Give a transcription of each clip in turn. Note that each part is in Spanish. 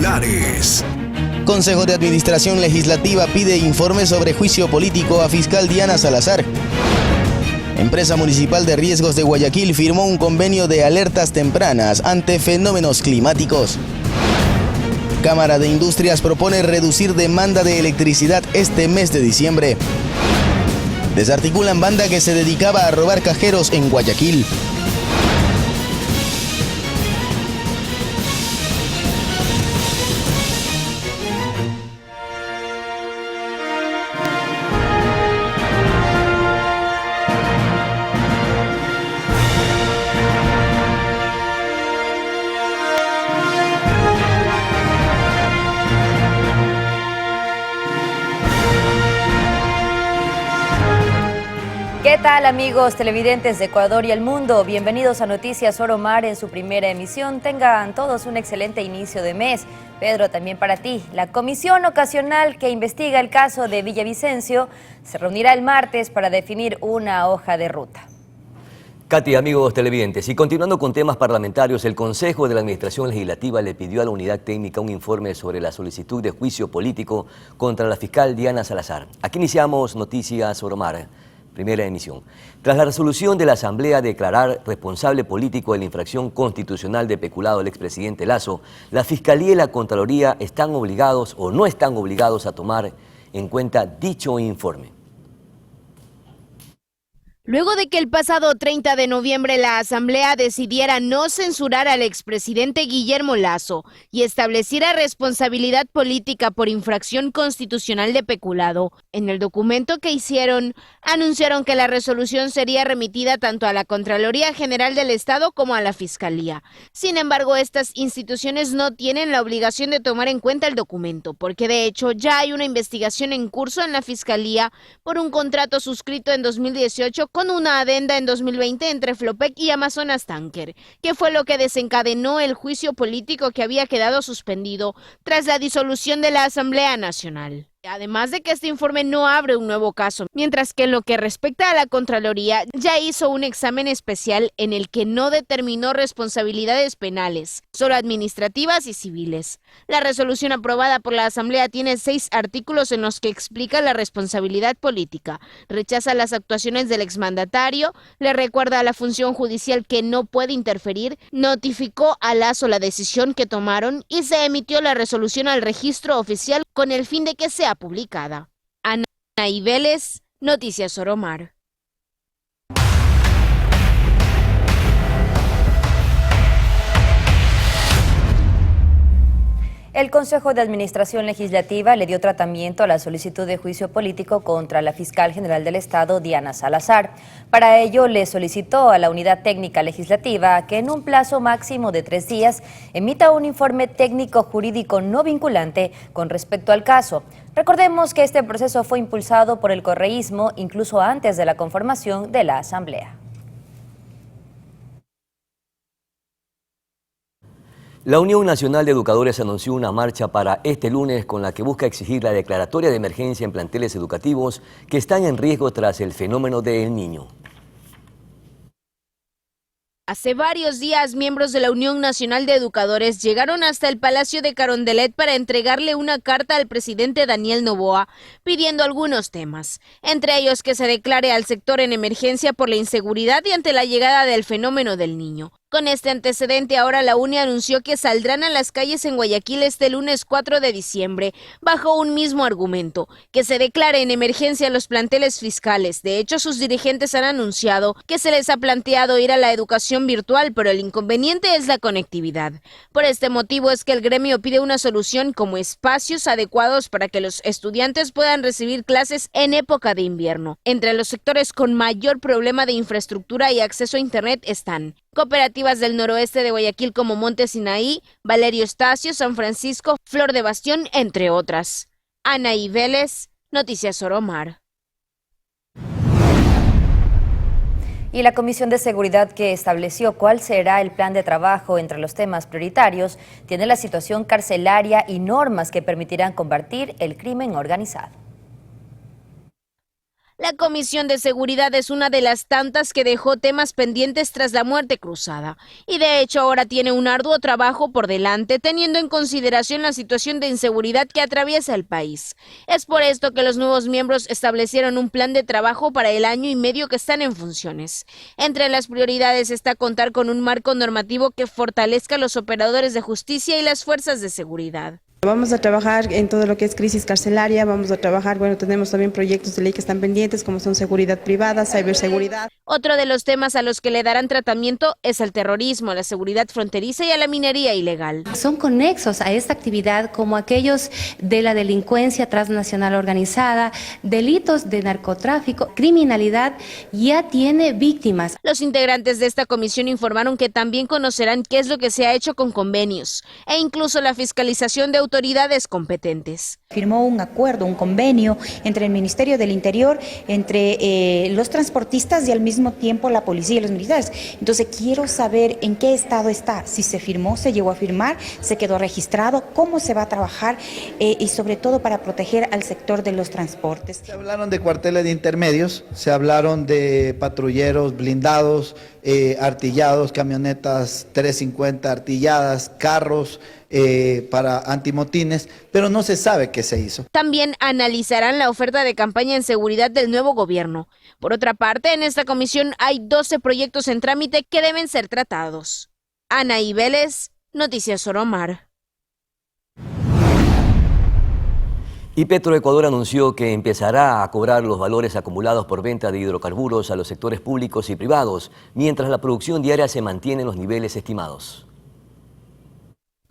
titulares. Consejo de Administración Legislativa pide informe sobre juicio político a fiscal Diana Salazar. Empresa Municipal de Riesgos de Guayaquil firmó un convenio de alertas tempranas ante fenómenos climáticos. Cámara de Industrias propone reducir demanda de electricidad este mes de diciembre. Desarticulan banda que se dedicaba a robar cajeros en Guayaquil. ¿Qué tal, amigos televidentes de Ecuador y el mundo? Bienvenidos a Noticias Oro Mar en su primera emisión. Tengan todos un excelente inicio de mes. Pedro, también para ti. La comisión ocasional que investiga el caso de Villavicencio se reunirá el martes para definir una hoja de ruta. Katy, amigos televidentes, y continuando con temas parlamentarios, el Consejo de la Administración Legislativa le pidió a la Unidad Técnica un informe sobre la solicitud de juicio político contra la fiscal Diana Salazar. Aquí iniciamos Noticias Oro Mar. Primera emisión. Tras la resolución de la Asamblea de declarar responsable político de la infracción constitucional de peculado del expresidente Lasso, la Fiscalía y la Contraloría están obligados o no están obligados a tomar en cuenta dicho informe. Luego de que el pasado 30 de noviembre la Asamblea decidiera no censurar al expresidente Guillermo Lasso y estableciera responsabilidad política por infracción constitucional de peculado, en el documento que hicieron, anunciaron que la resolución sería remitida tanto a la Contraloría General del Estado como a la Fiscalía. Sin embargo, estas instituciones no tienen la obligación de tomar en cuenta el documento, porque de hecho ya hay una investigación en curso en la Fiscalía por un contrato suscrito en 2018 con una adenda en 2020 entre Flopec y Amazonas Tanker, que fue lo que desencadenó el juicio político que había quedado suspendido tras la disolución de la Asamblea Nacional. Además de que este informe no abre un nuevo caso, mientras que en lo que respecta a la Contraloría ya hizo un examen especial en el que no determinó responsabilidades penales, solo administrativas y civiles. La resolución aprobada por la Asamblea tiene 6 artículos en los que explica la responsabilidad política, rechaza las actuaciones del exmandatario, le recuerda a la función judicial que no puede interferir, notificó a Lasso la decisión que tomaron y se emitió la resolución al registro oficial con el fin de que sea publicada. Ana Vélez, Noticias Oro Mar. El Consejo de Administración Legislativa le dio tratamiento a la solicitud de juicio político contra la fiscal general del Estado, Diana Salazar. Para ello, le solicitó a la Unidad Técnica Legislativa que en un plazo máximo de 3 días emita un informe técnico jurídico no vinculante con respecto al caso. Recordemos que este proceso fue impulsado por el correísmo incluso antes de la conformación de la Asamblea. La Unión Nacional de Educadores anunció una marcha para este lunes con la que busca exigir la declaratoria de emergencia en planteles educativos que están en riesgo tras el fenómeno de El Niño. Hace varios días, miembros de la Unión Nacional de Educadores llegaron hasta el Palacio de Carondelet para entregarle una carta al presidente Daniel Noboa pidiendo algunos temas, entre ellos que se declare al sector en emergencia por la inseguridad y ante la llegada del fenómeno del Niño. Con este antecedente, ahora la UNI anunció que saldrán a las calles en Guayaquil este lunes 4 de diciembre, bajo un mismo argumento, que se declare en emergencia los planteles fiscales. De hecho, sus dirigentes han anunciado que se les ha planteado ir a la educación virtual, pero el inconveniente es la conectividad. Por este motivo es que el gremio pide una solución como espacios adecuados para que los estudiantes puedan recibir clases en época de invierno. Entre los sectores con mayor problema de infraestructura y acceso a Internet están cooperativas del noroeste de Guayaquil como Monte Sinaí, Valerio Estacio, San Francisco, Flor de Bastión, entre otras. Ana Vélez, Noticias Oro Mar. Y la Comisión de Seguridad que estableció cuál será el plan de trabajo entre los temas prioritarios tiene la situación carcelaria y normas que permitirán combatir el crimen organizado. La Comisión de Seguridad es una de las tantas que dejó temas pendientes tras la muerte cruzada y de hecho ahora tiene un arduo trabajo por delante teniendo en consideración la situación de inseguridad que atraviesa el país. Es por esto que los nuevos miembros establecieron un plan de trabajo para el año y medio que están en funciones. Entre las prioridades está contar con un marco normativo que fortalezca a los operadores de justicia y las fuerzas de seguridad. Vamos a trabajar en todo lo que es crisis carcelaria, vamos a trabajar, tenemos también proyectos de ley que están pendientes, como son seguridad privada, ciberseguridad. Otro de los temas a los que le darán tratamiento es al terrorismo, a la seguridad fronteriza y a la minería ilegal. Son conexos a esta actividad como aquellos de la delincuencia transnacional organizada, delitos de narcotráfico, criminalidad, ya tiene víctimas. Los integrantes de esta comisión informaron que también conocerán qué es lo que se ha hecho con convenios e incluso la fiscalización de autoridades competentes. Firmó un acuerdo, un convenio entre el Ministerio del Interior, entre los transportistas y al mismo tiempo la policía y los militares. Entonces quiero saber en qué estado está, si se firmó, se llegó a firmar, se quedó registrado, cómo se va a trabajar y sobre todo para proteger al sector de los transportes. Se hablaron de cuarteles de intermedios, se hablaron de patrulleros blindados, artillados, camionetas 350 artilladas, carros para antimotines, pero no se sabe qué se hizo. También analizarán la oferta de campaña en seguridad del nuevo gobierno. Por otra parte, en esta comisión hay 12 proyectos en trámite que deben ser tratados. Anaí Vélez, Noticias Oromar. Y Petroecuador anunció que empezará a cobrar los valores acumulados por venta de hidrocarburos a los sectores públicos y privados, mientras la producción diaria se mantiene en los niveles estimados.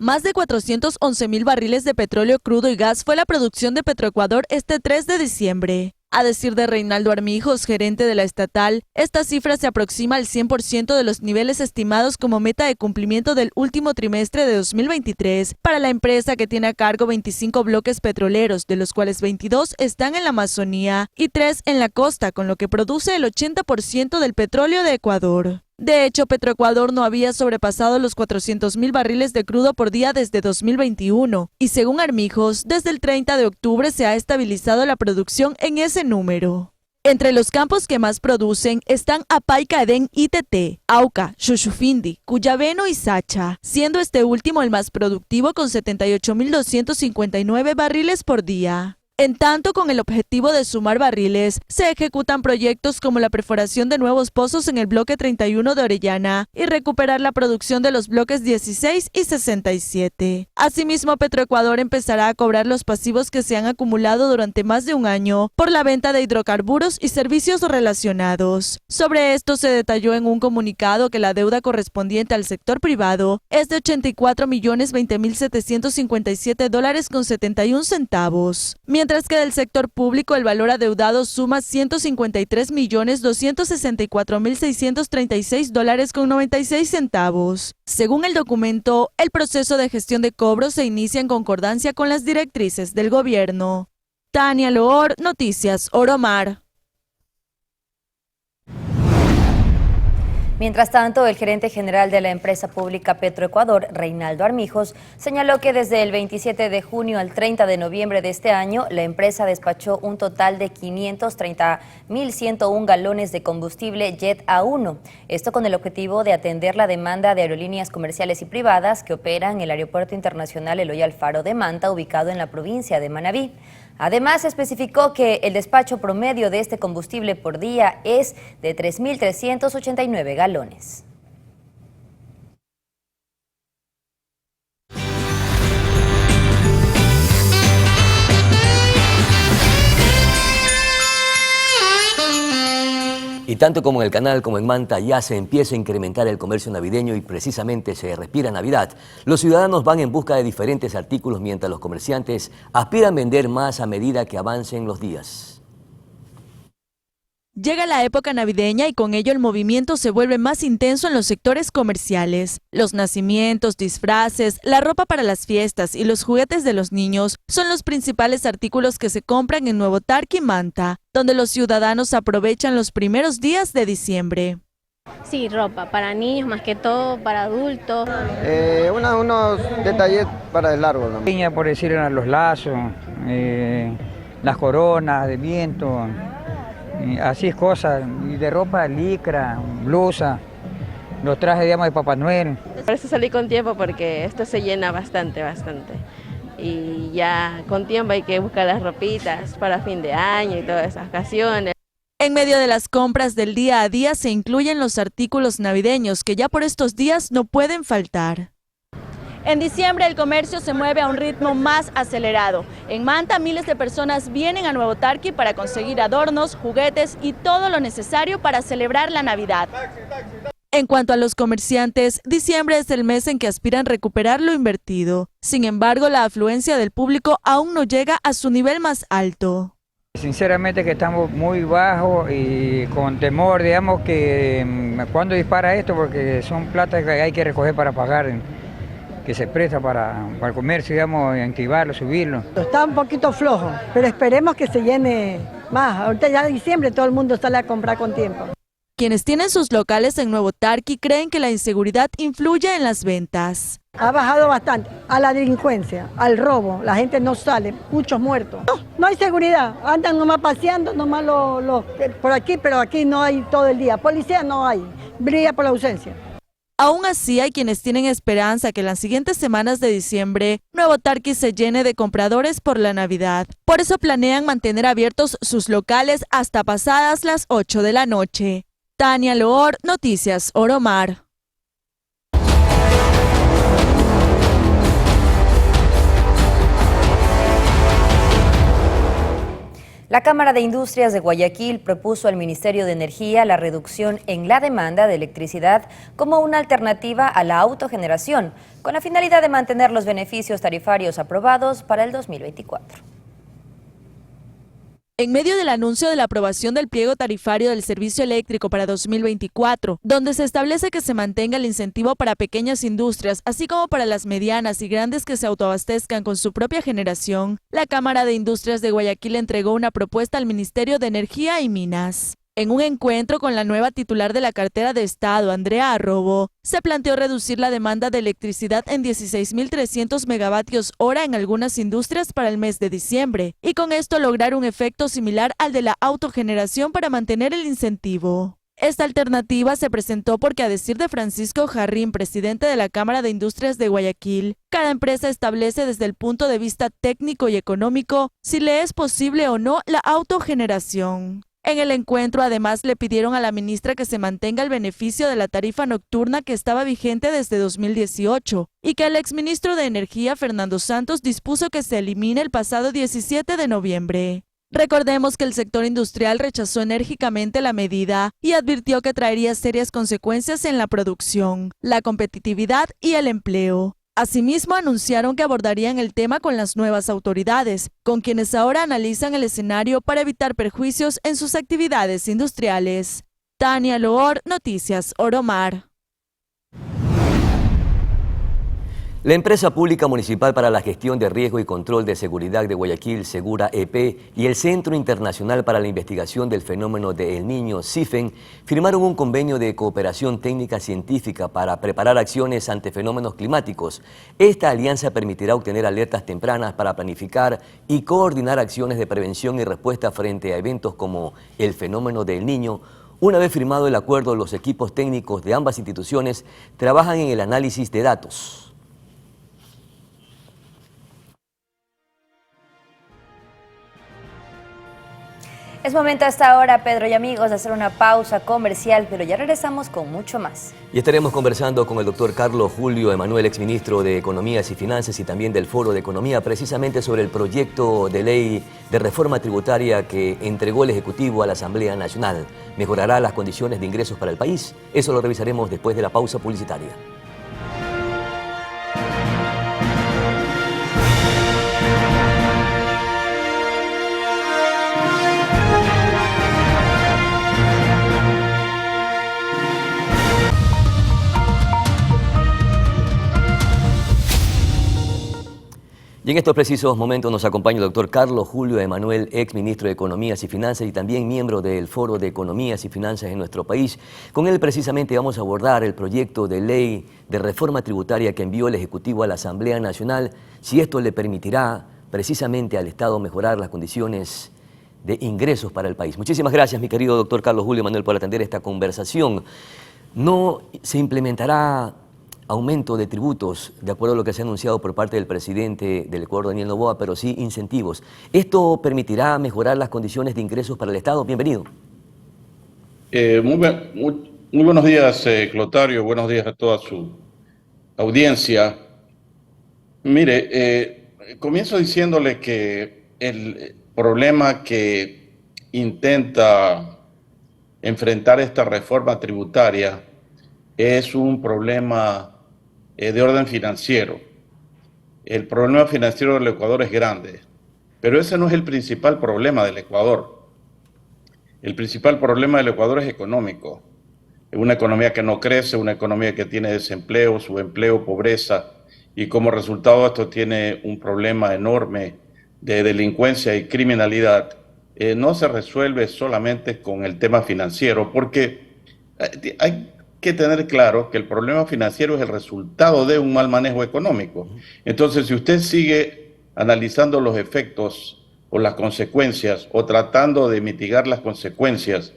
Más de 411.000 barriles de petróleo crudo y gas fue la producción de Petroecuador este 3 de diciembre. A decir de Reinaldo Armijos, gerente de la estatal, esta cifra se aproxima al 100% de los niveles estimados como meta de cumplimiento del último trimestre de 2023 para la empresa que tiene a cargo 25 bloques petroleros, de los cuales 22 están en la Amazonía y 3 en la costa, con lo que produce el 80% del petróleo de Ecuador. De hecho, Petroecuador no había sobrepasado los 400.000 barriles de crudo por día desde 2021 y según Armijos, desde el 30 de octubre se ha estabilizado la producción en ese número. Entre los campos que más producen están Apaica, Edén, ITT, Auca, Xuxufindi, Cuyabeno y Sacha, siendo este último el más productivo con 78.259 barriles por día. En tanto, con el objetivo de sumar barriles, se ejecutan proyectos como la perforación de nuevos pozos en el bloque 31 de Orellana y recuperar la producción de los bloques 16 y 67. Asimismo, Petroecuador empezará a cobrar los pasivos que se han acumulado durante más de un año por la venta de hidrocarburos y servicios relacionados. Sobre esto se detalló en un comunicado que la deuda correspondiente al sector privado es de $84.020.757.71, mientras que del sector público el valor adeudado suma $153.264.636.96. Según el documento, el proceso de gestión de cobros se inicia en concordancia con las directrices del gobierno. Tania Loor, Noticias Oromar. Mientras tanto, el gerente general de la empresa pública Petroecuador, Reinaldo Armijos, señaló que desde el 27 de junio al 30 de noviembre de este año, la empresa despachó un total de 530.101 galones de combustible Jet A1. Esto con el objetivo de atender la demanda de aerolíneas comerciales y privadas que operan el Aeropuerto Internacional Eloy Alfaro de Manta, ubicado en la provincia de Manabí. Además, especificó que el despacho promedio de este combustible por día es de 3.389 galones. Y tanto como en el canal como en Manta ya se empieza a incrementar el comercio navideño y precisamente se respira Navidad. Los ciudadanos van en busca de diferentes artículos mientras los comerciantes aspiran a vender más a medida que avancen los días. Llega la época navideña y con ello el movimiento se vuelve más intenso en los sectores comerciales. Los nacimientos, disfraces, la ropa para las fiestas y los juguetes de los niños son los principales artículos que se compran en Nuevo Tarqui y Manta, donde los ciudadanos aprovechan los primeros días de diciembre. Sí, ropa para niños, más que todo para adultos. Unos detalles para el árbol, ¿no? Por decir, los lazos, las coronas de viento. así es cosas, y de ropa, licra, blusa, los trajes, digamos, de Papá Noel. Por eso salí con tiempo porque esto se llena bastante. Y ya con tiempo hay que buscar las ropitas para fin de año y todas esas ocasiones. En medio de las compras del día a día se incluyen los artículos navideños que ya por estos días no pueden faltar. En diciembre el comercio se mueve a un ritmo más acelerado. En Manta miles de personas vienen a Nuevo Tarqui para conseguir adornos, juguetes y todo lo necesario para celebrar la Navidad. En cuanto a los comerciantes, diciembre es el mes en que aspiran recuperar lo invertido. Sin embargo, la afluencia del público aún no llega a su nivel más alto. Sinceramente que estamos muy bajos y con temor, digamos, que cuando dispara esto, porque son plata que hay que recoger para pagar, que se presta para el comercio, digamos, activarlo, subirlo. Está un poquito flojo, pero esperemos que se llene más. Ahorita ya en diciembre todo el mundo sale a comprar con tiempo. Quienes tienen sus locales en Nuevo Tarqui creen que la inseguridad influye en las ventas. Ha bajado bastante a la delincuencia, al robo, la gente no sale, muchos muertos. No hay seguridad, andan nomás paseando, nomás por aquí, pero aquí no hay todo el día. Policía no hay, brilla por la ausencia. Aún así hay quienes tienen esperanza que en las siguientes semanas de diciembre, Nuevo Tarqui se llene de compradores por la Navidad. Por eso planean mantener abiertos sus locales hasta pasadas las 8 de la noche. Tania Loor, Noticias Oromar. La Cámara de Industrias de Guayaquil propuso al Ministerio de Energía la reducción en la demanda de electricidad como una alternativa a la autogeneración, con la finalidad de mantener los beneficios tarifarios aprobados para el 2024. En medio del anuncio de la aprobación del pliego tarifario del servicio eléctrico para 2024, donde se establece que se mantenga el incentivo para pequeñas industrias, así como para las medianas y grandes que se autoabastezcan con su propia generación, la Cámara de Industrias de Guayaquil entregó una propuesta al Ministerio de Energía y Minas. En un encuentro con la nueva titular de la cartera de Estado, Andrea Arrobo, se planteó reducir la demanda de electricidad en 16.300 megavatios hora en algunas industrias para el mes de diciembre, y con esto lograr un efecto similar al de la autogeneración para mantener el incentivo. Esta alternativa se presentó porque, a decir de Francisco Jarrín, presidente de la Cámara de Industrias de Guayaquil, cada empresa establece desde el punto de vista técnico y económico si le es posible o no la autogeneración. En el encuentro, además, le pidieron a la ministra que se mantenga el beneficio de la tarifa nocturna que estaba vigente desde 2018 y que el exministro de Energía, Fernando Santos, dispuso que se elimine el pasado 17 de noviembre. Recordemos que el sector industrial rechazó enérgicamente la medida y advirtió que traería serias consecuencias en la producción, la competitividad y el empleo. Asimismo, anunciaron que abordarían el tema con las nuevas autoridades, con quienes ahora analizan el escenario para evitar perjuicios en sus actividades industriales. Tania Loor, Noticias Oromar. La empresa pública municipal para la gestión de riesgo y control de seguridad de Guayaquil, Segura EP, y el Centro Internacional para la Investigación del Fenómeno de El Niño, CIFEN, firmaron un convenio de cooperación técnica científica para preparar acciones ante fenómenos climáticos. Esta alianza permitirá obtener alertas tempranas para planificar y coordinar acciones de prevención y respuesta frente a eventos como el fenómeno de El Niño. Una vez firmado el acuerdo, los equipos técnicos de ambas instituciones trabajan en el análisis de datos. Es momento hasta ahora, Pedro y amigos, de hacer una pausa comercial, pero ya regresamos con mucho más. Y estaremos conversando con el doctor Carlos Julio Emanuel, exministro de Economías y Finanzas y también del Foro de Economía, precisamente sobre el proyecto de ley de reforma tributaria que entregó el Ejecutivo a la Asamblea Nacional. ¿Mejorará las condiciones de ingresos para el país? Eso lo revisaremos después de la pausa publicitaria. Y en estos precisos momentos nos acompaña el doctor Carlos Julio Emanuel, ex ministro de Economías y Finanzas y también miembro del Foro de Economías y Finanzas en nuestro país. Con él precisamente vamos a abordar el proyecto de ley de reforma tributaria que envió el Ejecutivo a la Asamblea Nacional, si esto le permitirá precisamente al Estado mejorar las condiciones de ingresos para el país. Muchísimas gracias, mi querido doctor Carlos Julio Manuel, por atender esta conversación. No se implementará aumento de tributos, de acuerdo a lo que se ha anunciado por parte del presidente del Ecuador, Daniel Noboa, pero sí incentivos. ¿Esto permitirá mejorar las condiciones de ingresos para el Estado? Bienvenido. Muy buenos días, Clotario. Buenos días a toda su audiencia. Mire, comienzo diciéndole que el problema que intenta enfrentar esta reforma tributaria es un problema de orden financiero. El problema financiero del Ecuador es grande, pero ese no es el principal problema del Ecuador. El principal problema del Ecuador es económico. Una economía que no crece, una economía que tiene desempleo, subempleo, pobreza, y como resultado esto tiene un problema enorme de delincuencia y criminalidad. No se resuelve solamente con el tema financiero, porque hay que tener claro que el problema financiero es el resultado de un mal manejo económico. Entonces, si usted sigue analizando los efectos o las consecuencias, o tratando de mitigar las consecuencias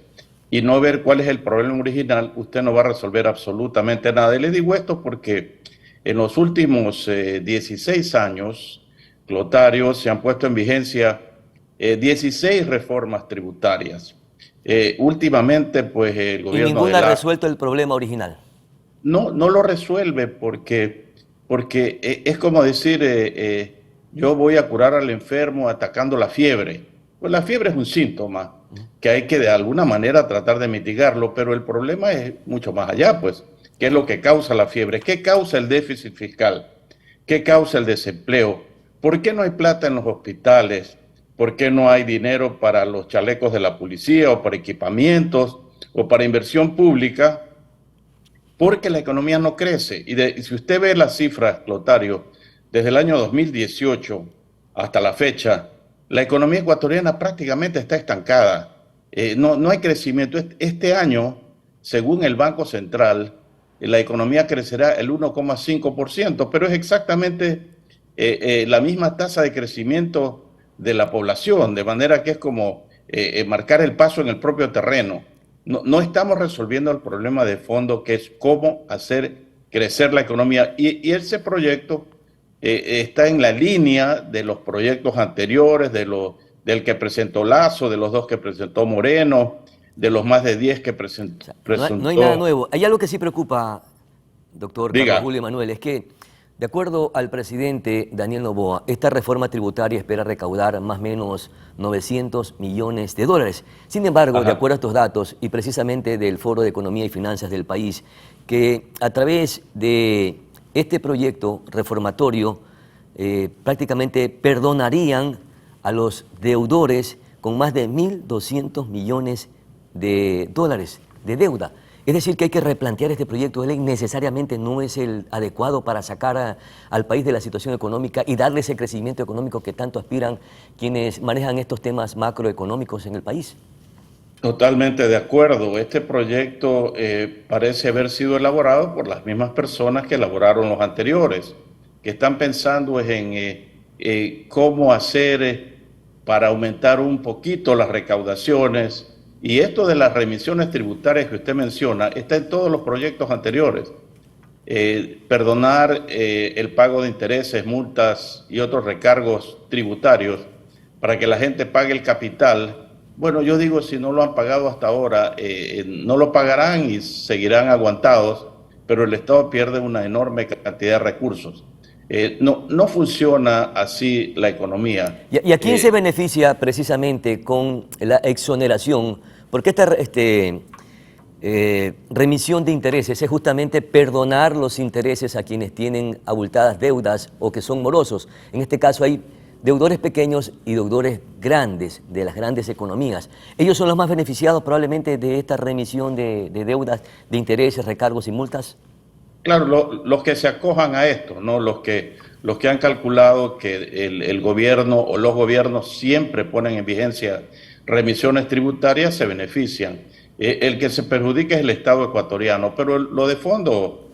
y no ver cuál es el problema original, usted no va a resolver absolutamente nada. Y le digo esto porque en los últimos 16 años, Clotario, se han puesto en vigencia 16 reformas tributarias. Últimamente, pues el gobierno... ¿Y ninguna ha resuelto el problema original? No lo resuelve porque es como decir, yo voy a curar al enfermo atacando la fiebre. Pues la fiebre es un síntoma que hay que de alguna manera tratar de mitigarlo, pero el problema es mucho más allá, pues. ¿Qué es lo que causa la fiebre? ¿Qué causa el déficit fiscal? ¿Qué causa el desempleo? ¿Por qué no hay plata en los hospitales? ¿Por qué no hay dinero para los chalecos de la policía o para equipamientos o para inversión pública? Porque la economía no crece. Y si usted ve las cifras, Clotario, desde el año 2018 hasta la fecha, la economía ecuatoriana prácticamente está estancada. No hay crecimiento. Este año, según el Banco Central, la economía crecerá el 1,5%, pero es exactamente la misma tasa de crecimiento de la población, de manera que es como marcar el paso en el propio terreno. No estamos resolviendo el problema de fondo, que es cómo hacer crecer la economía, y ese proyecto está en la línea de los proyectos anteriores, del que presentó Lasso, de los 2 que presentó Moreno, de los más de 10 que presentó. No hay nada nuevo. Hay algo que sí preocupa, doctor Carlos Julio Manuel, es que, de acuerdo al presidente Daniel Noboa, esta reforma tributaria espera recaudar más o menos 900 millones de dólares. Sin embargo, de acuerdo a estos datos, y precisamente del Foro de Economía y Finanzas del país, que a través de este proyecto reformatorio prácticamente perdonarían a los deudores con más de 1.200 millones de dólares de deuda. Es decir, que hay que replantear este proyecto de ley. Necesariamente no es el adecuado para sacar al país de la situación económica y darle ese crecimiento económico que tanto aspiran quienes manejan estos temas macroeconómicos en el país. Totalmente de acuerdo. Este proyecto parece haber sido elaborado por las mismas personas que elaboraron los anteriores, que están pensando en cómo hacer para aumentar un poquito las recaudaciones. Y esto de las remisiones tributarias que usted menciona está en todos los proyectos anteriores. Perdonar el pago de intereses, multas y otros recargos tributarios para que la gente pague el capital. Bueno, yo digo, si no lo han pagado hasta ahora, no lo pagarán y seguirán aguantados, pero el Estado pierde una enorme cantidad de recursos. No funciona así la economía. ¿Y a quién se beneficia precisamente con la exoneración? Porque esta remisión de intereses es justamente perdonar los intereses a quienes tienen abultadas deudas o que son morosos. En este caso hay deudores pequeños y deudores grandes, de las grandes economías. Ellos son los más beneficiados probablemente de esta remisión de deudas, de intereses, recargos y multas. Claro, los que se acojan a esto, ¿no? Los que han calculado que el gobierno o los gobiernos siempre ponen en vigencia remisiones tributarias se benefician. El que se perjudica es el Estado ecuatoriano, pero lo de fondo,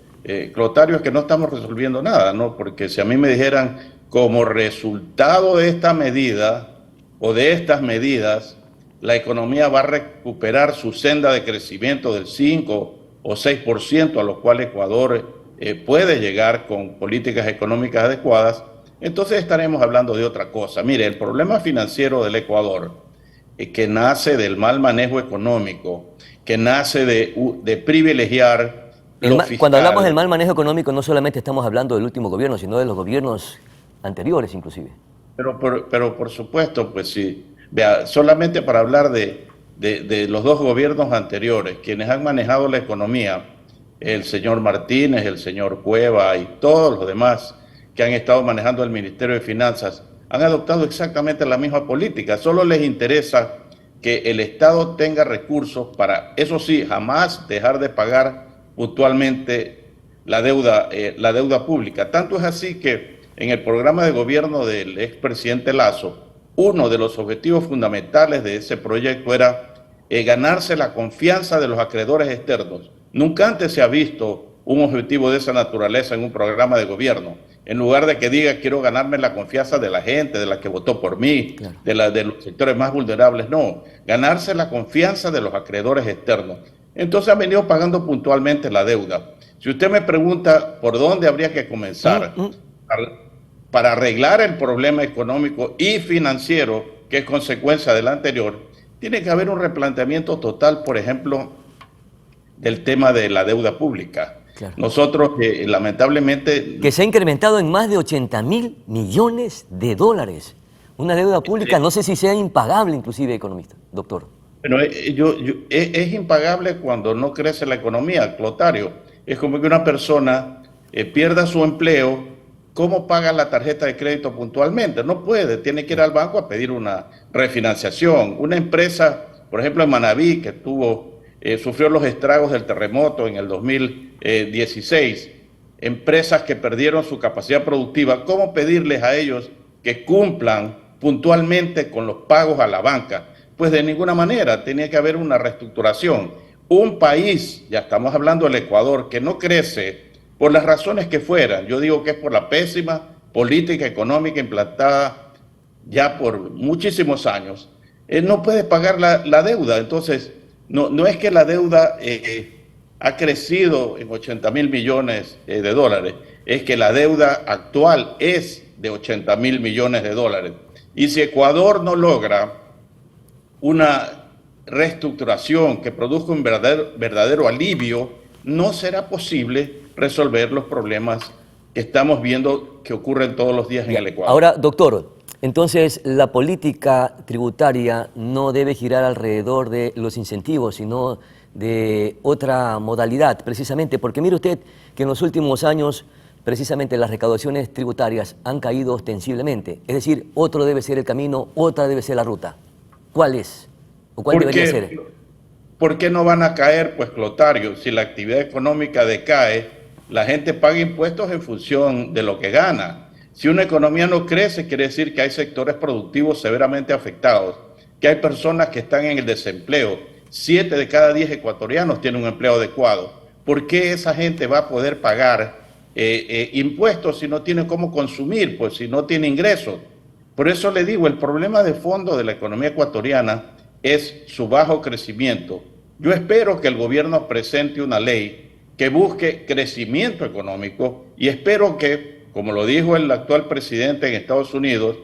Clotario, es que no estamos resolviendo nada, ¿no? Porque si a mí me dijeran, como resultado de esta medida o de estas medidas, la economía va a recuperar su senda de crecimiento del 5 o 6%, a lo cual Ecuador puede llegar con políticas económicas adecuadas, entonces estaremos hablando de otra cosa. Mire, el problema financiero del Ecuador, que nace del mal manejo económico, que nace de privilegiar lo fiscal. Cuando hablamos del mal manejo económico, no solamente estamos hablando del último gobierno, sino de los gobiernos anteriores inclusive. Pero por supuesto, pues sí. Vea, solamente para hablar de los dos gobiernos anteriores, quienes han manejado la economía, el señor Martínez, el señor Cueva y todos los demás que han estado manejando el Ministerio de Finanzas, han adoptado exactamente la misma política. Solo les interesa que el Estado tenga recursos para, eso sí, jamás dejar de pagar puntualmente la deuda pública. Tanto es así que en el programa de gobierno del expresidente Lasso, uno de los objetivos fundamentales de ese proyecto era ganarse la confianza de los acreedores externos. Nunca antes se ha visto un objetivo de esa naturaleza en un programa de gobierno. En lugar de que diga, quiero ganarme la confianza de la gente, de la que votó por mí, claro, de los sectores más vulnerables, no. Ganarse la confianza de los acreedores externos. Entonces han venido pagando puntualmente la deuda. Si usted me pregunta por dónde habría que comenzar para arreglar el problema económico y financiero que es consecuencia del anterior, tiene que haber un replanteamiento total, por ejemplo, del tema de la deuda pública. Claro. Nosotros, lamentablemente... Que se ha incrementado en más de 80.000 millones de dólares. Una deuda pública, no sé si sea impagable inclusive, economista, doctor. Pero es impagable cuando no crece la economía, Clotario. Es como que una persona pierda su empleo. ¿Cómo paga la tarjeta de crédito puntualmente? No puede, tiene que ir al banco a pedir una refinanciación. Una empresa, por ejemplo en Manabí, que sufrió los estragos del terremoto en el 2016, empresas que perdieron su capacidad productiva, ¿cómo pedirles a ellos que cumplan puntualmente con los pagos a la banca? Pues de ninguna manera, tenía que haber una reestructuración. Un país, ya estamos hablando del Ecuador, que no crece por las razones que fueran, yo digo que es por la pésima política económica implantada ya por muchísimos años, no puede pagar la deuda. Entonces, no es que la deuda ha crecido en 80.000 millones de dólares, es que la deuda actual es de 80.000 millones de dólares. Y si Ecuador no logra una reestructuración que produzca un verdadero alivio, no será posible resolver los problemas que estamos viendo que ocurren todos los días en el Ecuador. Ahora, doctor, entonces la política tributaria no debe girar alrededor de los incentivos, sino de otra modalidad, precisamente, porque mire usted que en los últimos años precisamente las recaudaciones tributarias han caído ostensiblemente. Es decir, otro debe ser el camino, otra debe ser la ruta. ¿Cuál es? ¿O cuál debería ser? ¿Por qué no van a caer, pues, Clotario? Si la actividad económica decae, la gente paga impuestos en función de lo que gana. Si una economía no crece, quiere decir que hay sectores productivos severamente afectados, que hay personas que están en el desempleo. 7 de cada 10 ecuatorianos tienen un empleo adecuado. ¿Por qué esa gente va a poder pagar impuestos si no tiene cómo consumir, pues si no tiene ingresos? Por eso le digo, el problema de fondo de la economía ecuatoriana es su bajo crecimiento. Yo espero que el gobierno presente una ley que busque crecimiento económico y espero que, como lo dijo el actual presidente en Estados Unidos,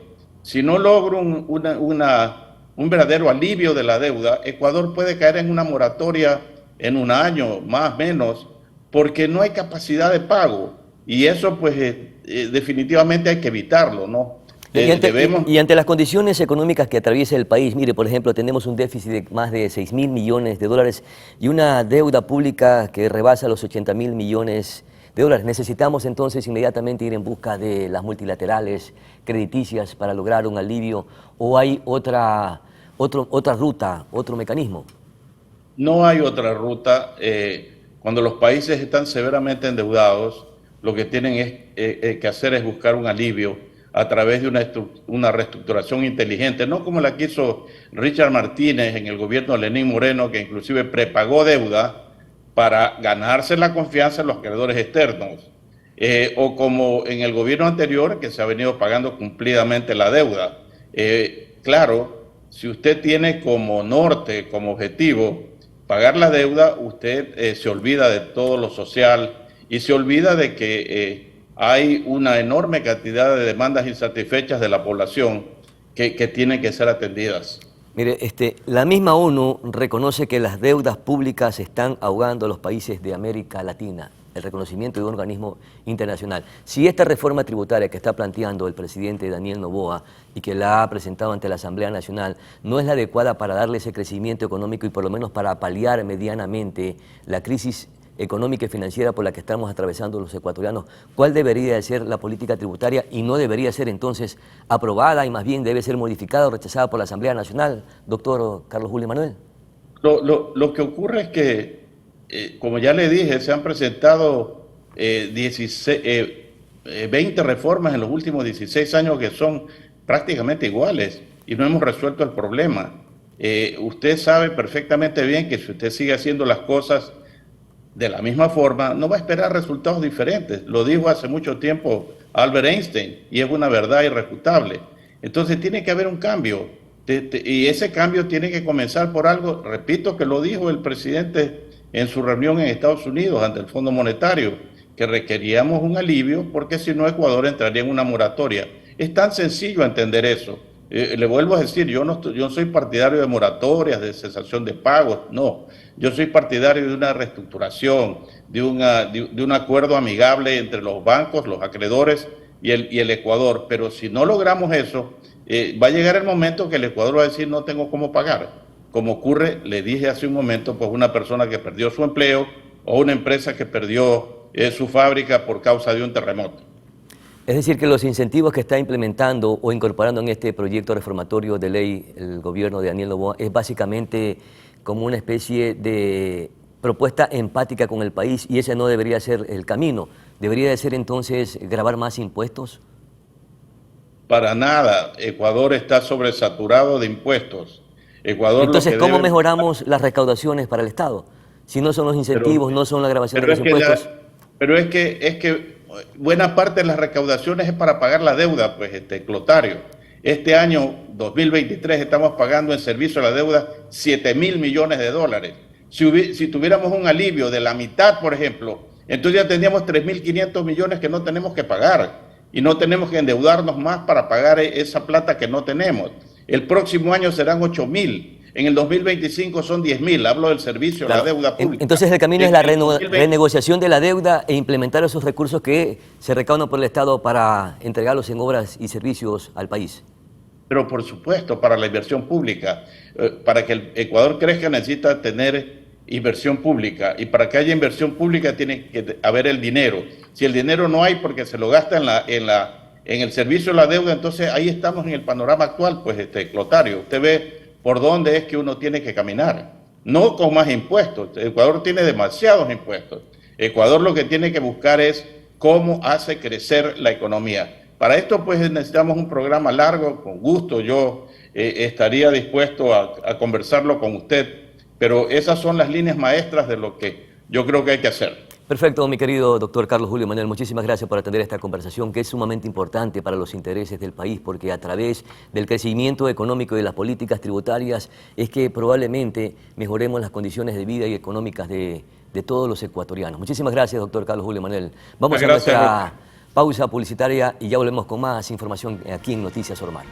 si no logra un verdadero alivio de la deuda, Ecuador puede caer en una moratoria en un año, más o menos, porque no hay capacidad de pago y eso pues definitivamente hay que evitarlo, ¿no? Y ante las condiciones económicas que atraviesa el país, mire, por ejemplo, tenemos un déficit de más de 6.000 millones de dólares y una deuda pública que rebasa los 80.000 millones de dólares. Necesitamos entonces inmediatamente ir en busca de las multilaterales crediticias para lograr un alivio, ¿o hay otra ruta, otro mecanismo? No hay otra ruta. Cuando los países están severamente endeudados, lo que tienen que hacer es buscar un alivio a través de una reestructuración inteligente, no como la que hizo Richard Martínez en el gobierno de Lenín Moreno, que inclusive prepagó deuda para ganarse la confianza de los acreedores externos, o como en el gobierno anterior, que se ha venido pagando cumplidamente la deuda. Claro, si usted tiene como norte, como objetivo, pagar la deuda, usted se olvida de todo lo social y se olvida de que hay una enorme cantidad de demandas insatisfechas de la población que tienen que ser atendidas. Mire, la misma ONU reconoce que las deudas públicas están ahogando a los países de América Latina, el reconocimiento de un organismo internacional. Si esta reforma tributaria que está planteando el presidente Daniel Noboa y que la ha presentado ante la Asamblea Nacional no es la adecuada para darle ese crecimiento económico y por lo menos para paliar medianamente la crisis económica y financiera por la que estamos atravesando los ecuatorianos, ¿cuál debería de ser la política tributaria y no debería ser entonces aprobada y más bien debe ser modificada o rechazada por la Asamblea Nacional, doctor Carlos Julio Manuel? Lo que ocurre es que, como ya le dije, se han presentado 20 reformas en los últimos 16 años que son prácticamente iguales y no hemos resuelto el problema. Usted sabe perfectamente bien que si usted sigue haciendo las cosas de la misma forma, no va a esperar resultados diferentes. Lo dijo hace mucho tiempo Albert Einstein y es una verdad irrefutable. Entonces tiene que haber un cambio y ese cambio tiene que comenzar por algo. Repito que lo dijo el presidente en su reunión en Estados Unidos ante el Fondo Monetario, que requeríamos un alivio porque si no Ecuador entraría en una moratoria. Es tan sencillo entender eso. Le vuelvo a decir, yo no soy partidario de moratorias, de cesación de pagos, no. Yo soy partidario de una reestructuración, de un acuerdo amigable entre los bancos, los acreedores y el Ecuador. Pero si no logramos eso, va a llegar el momento que el Ecuador va a decir no tengo cómo pagar. Como ocurre, le dije hace un momento, pues una persona que perdió su empleo o una empresa que perdió su fábrica por causa de un terremoto. Es decir, que los incentivos que está implementando o incorporando en este proyecto reformatorio de ley el gobierno de Daniel Noboa es básicamente como una especie de propuesta empática con el país y ese no debería ser el camino. ¿Debería de ser entonces gravar más impuestos? Para nada. Ecuador está sobresaturado de impuestos. Ecuador entonces, ¿cómo mejoramos las recaudaciones para el Estado? Si no son los incentivos, no son la grabación de los impuestos. Pero es que buena parte de las recaudaciones es para pagar la deuda, pues, Clotario. Este año 2023 estamos pagando en servicio a la deuda 7.000 millones de dólares. Si tuviéramos un alivio de la mitad, por ejemplo, entonces ya tendríamos 3.500 millones que no tenemos que pagar y no tenemos que endeudarnos más para pagar esa plata que no tenemos. El próximo año serán 8.000. En el 2025 son 10.000, hablo del servicio, claro, la deuda pública. Entonces el camino es la renegociación de la deuda e implementar esos recursos que se recaudan por el Estado para entregarlos en obras y servicios al país. Pero por supuesto, para la inversión pública. Para que el Ecuador crezca necesita tener inversión pública y para que haya inversión pública tiene que haber el dinero. Si el dinero no hay porque se lo gasta en el servicio de la deuda, entonces ahí estamos en el panorama actual, pues, Clotario. Usted ve por dónde es que uno tiene que caminar, no con más impuestos. Ecuador tiene demasiados impuestos. Ecuador lo que tiene que buscar es cómo hace crecer la economía. Para esto pues necesitamos un programa largo, con gusto yo estaría dispuesto a conversarlo con usted, pero esas son las líneas maestras de lo que yo creo que hay que hacer. Perfecto, mi querido doctor Carlos Julio Manuel, muchísimas gracias por atender esta conversación que es sumamente importante para los intereses del país porque a través del crecimiento económico y de las políticas tributarias es que probablemente mejoremos las condiciones de vida y económicas de todos los ecuatorianos. Muchísimas gracias, doctor Carlos Julio Manuel. Vamos a nuestra pausa publicitaria y ya volvemos con más información aquí en Noticias Ormal.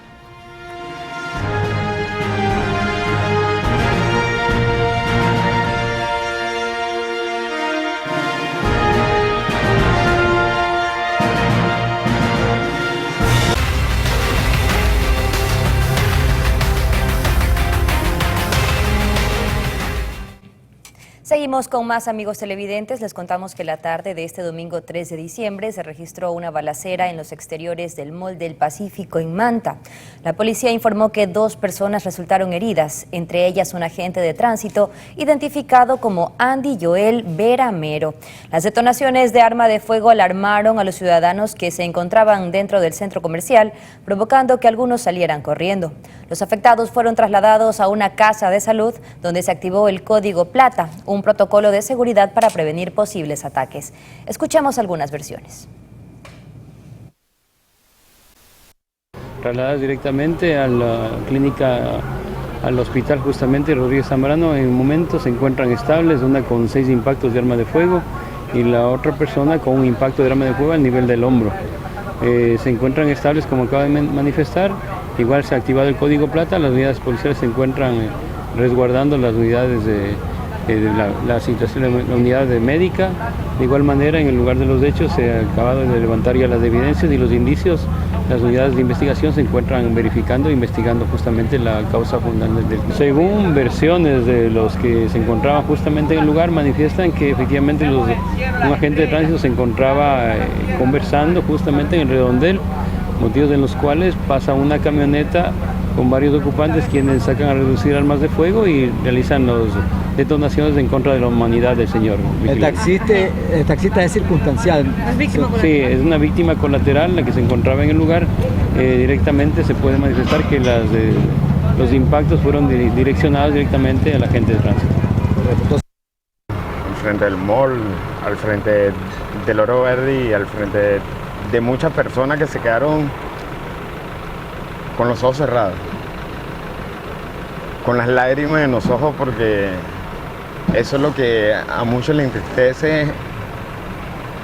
Seguimos con más, amigos televidentes. Les contamos que la tarde de este domingo 3 de diciembre se registró una balacera en los exteriores del Mall del Pacífico en Manta. La policía informó que 2 personas resultaron heridas, entre ellas un agente de tránsito identificado como Andy Joel Vera Mero. Las detonaciones de arma de fuego alarmaron a los ciudadanos que se encontraban dentro del centro comercial, provocando que algunos salieran corriendo. Los afectados fueron trasladados a una casa de salud donde se activó el Código Plata, un protocolo de seguridad para prevenir posibles ataques. Escuchemos algunas versiones. Trasladadas directamente a la clínica al hospital justamente Rodríguez Zambrano. En el momento se encuentran estables, una con 6 impactos de arma de fuego y la otra persona con un impacto de arma de fuego al nivel del hombro. Se encuentran estables como acaba de manifestar. Igual se ha activado el código plata, las unidades policiales se encuentran resguardando las unidades de la situación de la unidad de médica. De igual manera, en el lugar de los hechos se ha acabado de levantar ya las evidencias y los indicios. Las unidades de investigación se encuentran verificando e investigando justamente la causa fundamental del crimen. Según versiones de los que se encontraban justamente en el lugar, manifiestan que efectivamente un agente de tránsito se encontraba conversando justamente en el redondel, motivos en los cuales pasa una camioneta con varios ocupantes quienes sacan a reducir armas de fuego y realizan las detonaciones en contra de la humanidad del señor. El taxista es circunstancial. Sí, es una víctima colateral la que se encontraba en el lugar. Directamente se puede manifestar que los impactos fueron direccionados directamente al agente de tránsito. Al frente del mall, al frente del Oro Verde y al frente de muchas personas que se quedaron con los ojos cerrados, con las lágrimas en los ojos, porque eso es lo que a muchos les entristece,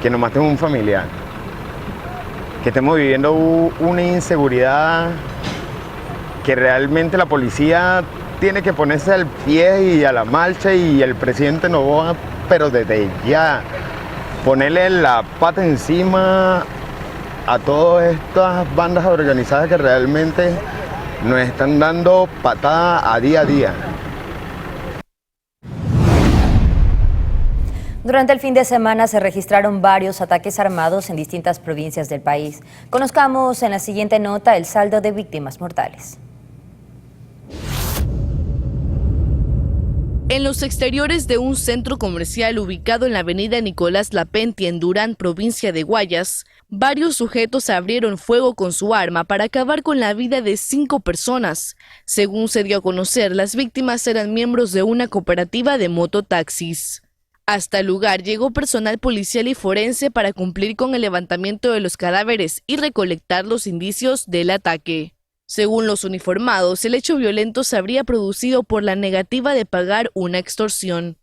que nos maten un familiar, que estemos viviendo una inseguridad que realmente la policía tiene que ponerse al pie y a la marcha, y el presidente Noboa, pero desde ya, ponerle la pata encima a todas estas bandas organizadas que realmente nos están dando patada a día. Durante el fin de semana se registraron varios ataques armados en distintas provincias del país. Conozcamos en la siguiente nota el saldo de víctimas mortales. En los exteriores de un centro comercial ubicado en la avenida Nicolás Lapenti en Durán, provincia de Guayas, varios sujetos abrieron fuego con su arma para acabar con la vida de 5 personas. Según se dio a conocer, las víctimas eran miembros de una cooperativa de mototaxis. Hasta el lugar llegó personal policial y forense para cumplir con el levantamiento de los cadáveres y recolectar los indicios del ataque. Según los uniformados, el hecho violento se habría producido por la negativa de pagar una extorsión.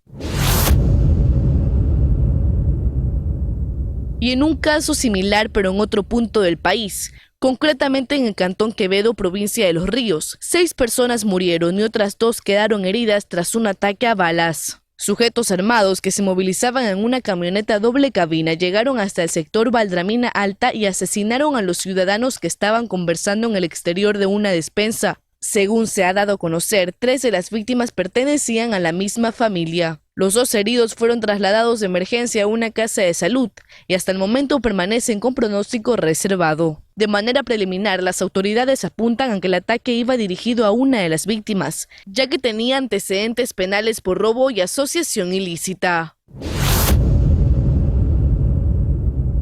Y en un caso similar, pero en otro punto del país, concretamente en el cantón Quevedo, provincia de Los Ríos, 6 personas murieron y otras 2 quedaron heridas tras un ataque a balas. Sujetos armados que se movilizaban en una camioneta doble cabina llegaron hasta el sector Valdramina Alta y asesinaron a los ciudadanos que estaban conversando en el exterior de una despensa. Según se ha dado a conocer, 3 de las víctimas pertenecían a la misma familia. Los 2 heridos fueron trasladados de emergencia a una casa de salud y hasta el momento permanecen con pronóstico reservado. De manera preliminar, las autoridades apuntan a que el ataque iba dirigido a una de las víctimas, ya que tenía antecedentes penales por robo y asociación ilícita.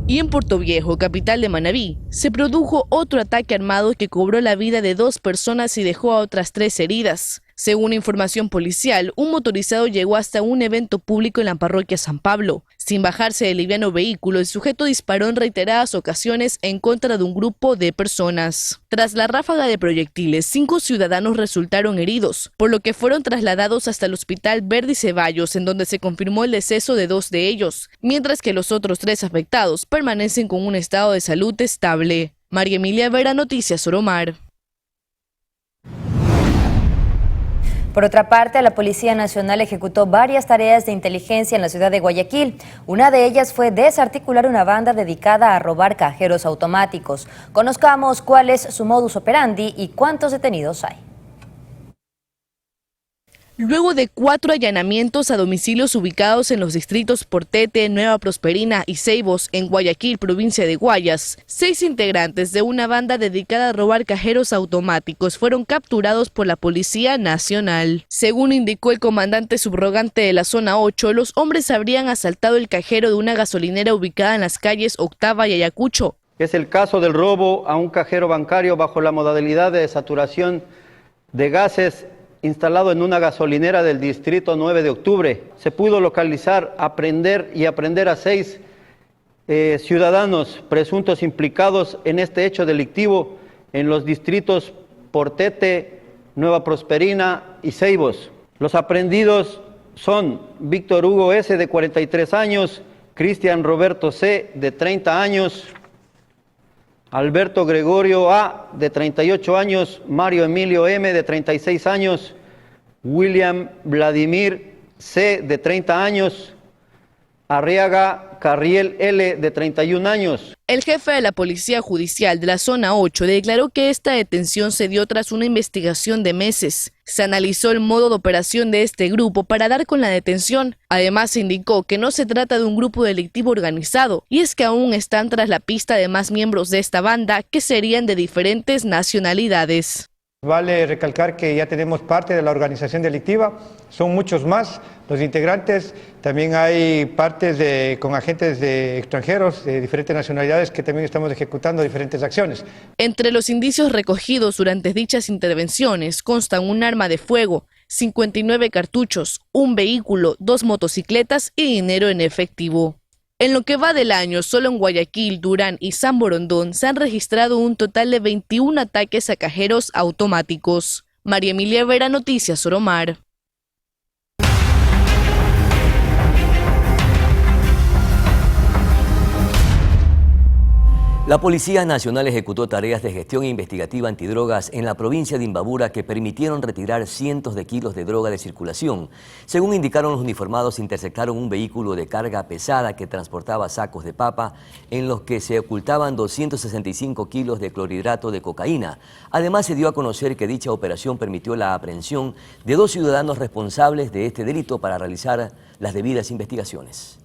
Y en Portoviejo, capital de Manabí, se produjo otro ataque armado que cobró la vida de 2 personas y dejó a otras 3 heridas. Según información policial, un motorizado llegó hasta un evento público en la parroquia San Pablo. Sin bajarse del liviano vehículo, el sujeto disparó en reiteradas ocasiones en contra de un grupo de personas. Tras la ráfaga de proyectiles, 5 ciudadanos resultaron heridos, por lo que fueron trasladados hasta el hospital Verdi Ceballos, en donde se confirmó el deceso de 2 de ellos, mientras que los otros 3 afectados permanecen con un estado de salud estable. María Emilia Vera, Noticias Oromar. Por otra parte, la Policía Nacional ejecutó varias tareas de inteligencia en la ciudad de Guayaquil. Una de ellas fue desarticular una banda dedicada a robar cajeros automáticos. Conozcamos cuál es su modus operandi y cuántos detenidos hay. Luego de 4 allanamientos a domicilios ubicados en los distritos Portete, Nueva Prosperina y Ceibos, en Guayaquil, provincia de Guayas, 6 integrantes de una banda dedicada a robar cajeros automáticos fueron capturados por la Policía Nacional. Según indicó el comandante subrogante de la zona 8, los hombres habrían asaltado el cajero de una gasolinera ubicada en las calles Octava y Ayacucho. Es el caso del robo a un cajero bancario bajo la modalidad de saturación de gases instalado en una gasolinera del distrito 9 de octubre. Se pudo localizar, aprender a 6 ciudadanos presuntos implicados en este hecho delictivo en los distritos Portete, Nueva Prosperina y Ceibos. Los aprendidos son Víctor Hugo S., de 43 años, Cristian Roberto C., de 30 años, Alberto Gregorio A., de 38 años, Mario Emilio M., de 36 años, William Vladimir C., de 30 años, Arriaga Carriel L., de 31 años. El jefe de la Policía Judicial de la Zona 8 declaró que esta detención se dio tras una investigación de meses. Se analizó el modo de operación de este grupo para dar con la detención. Además, se indicó que no se trata de un grupo delictivo organizado, y es que aún están tras la pista de más miembros de esta banda que serían de diferentes nacionalidades. Vale recalcar que ya tenemos parte de la organización delictiva, son muchos más los integrantes, también hay partes con agentes de extranjeros de diferentes nacionalidades que también estamos ejecutando diferentes acciones. Entre los indicios recogidos durante dichas intervenciones constan un arma de fuego, 59 cartuchos, un vehículo, 2 motocicletas y dinero en efectivo. En lo que va del año, solo en Guayaquil, Durán y San Borondón se han registrado un total de 21 ataques a cajeros automáticos. María Emilia Vera, Noticias Soromar. La Policía Nacional ejecutó tareas de gestión investigativa antidrogas en la provincia de Imbabura que permitieron retirar cientos de kilos de droga de circulación. Según indicaron los uniformados, interceptaron un vehículo de carga pesada que transportaba sacos de papa en los que se ocultaban 265 kilos de clorhidrato de cocaína. Además, se dio a conocer que dicha operación permitió la aprehensión de 2 ciudadanos responsables de este delito para realizar las debidas investigaciones.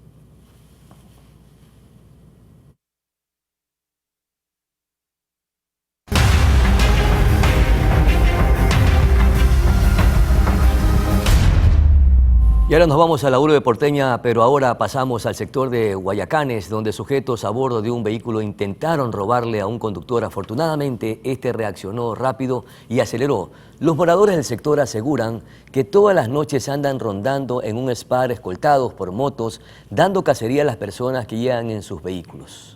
Y ahora nos vamos a la urbe porteña, pero ahora pasamos al sector de Guayacanes, donde sujetos a bordo de un vehículo intentaron robarle a un conductor. Afortunadamente, este reaccionó rápido y aceleró. Los moradores del sector aseguran que todas las noches andan rondando en un SPAR escoltados por motos, dando cacería a las personas que llegan en sus vehículos.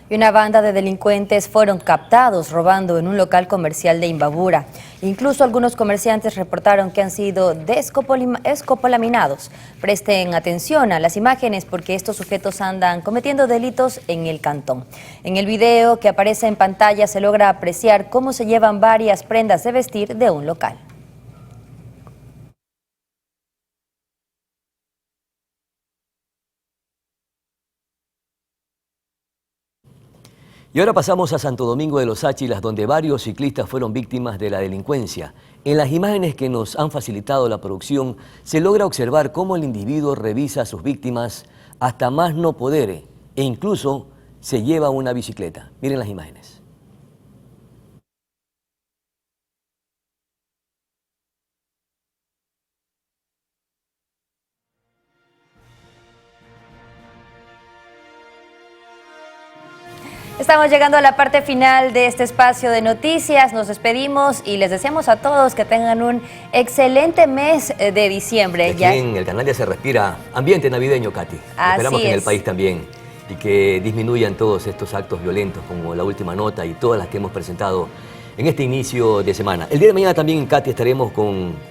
Y una banda de delincuentes fueron captados robando en un local comercial de Imbabura. Incluso algunos comerciantes reportaron que han sido escopolaminados. Presten atención a las imágenes porque estos sujetos andan cometiendo delitos en el cantón. En el video que aparece en pantalla se logra apreciar cómo se llevan varias prendas de vestir de un local. Y ahora pasamos a Santo Domingo de los Áchilas, donde varios ciclistas fueron víctimas de la delincuencia. En las imágenes que nos han facilitado la producción, se logra observar cómo el individuo revisa a sus víctimas hasta más no poder e incluso se lleva una bicicleta. Miren las imágenes. Estamos llegando a la parte final de este espacio de noticias. Nos despedimos y les deseamos a todos que tengan un excelente mes de diciembre. Aquí en el canal ya se respira ambiente navideño, Katy. Esperamos que en el país también y que disminuyan todos estos actos violentos como la última nota y todas las que hemos presentado en este inicio de semana. El día de mañana también, Katy, estaremos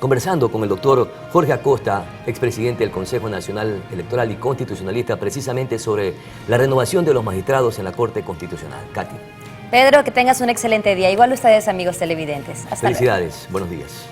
conversando con el doctor Jorge Acosta, expresidente del Consejo Nacional Electoral y constitucionalista, precisamente sobre la renovación de los magistrados en la Corte Constitucional. Katy. Pedro, que tengas un excelente día. Igual ustedes, amigos televidentes. Hasta luego. Felicidades. Buenos días.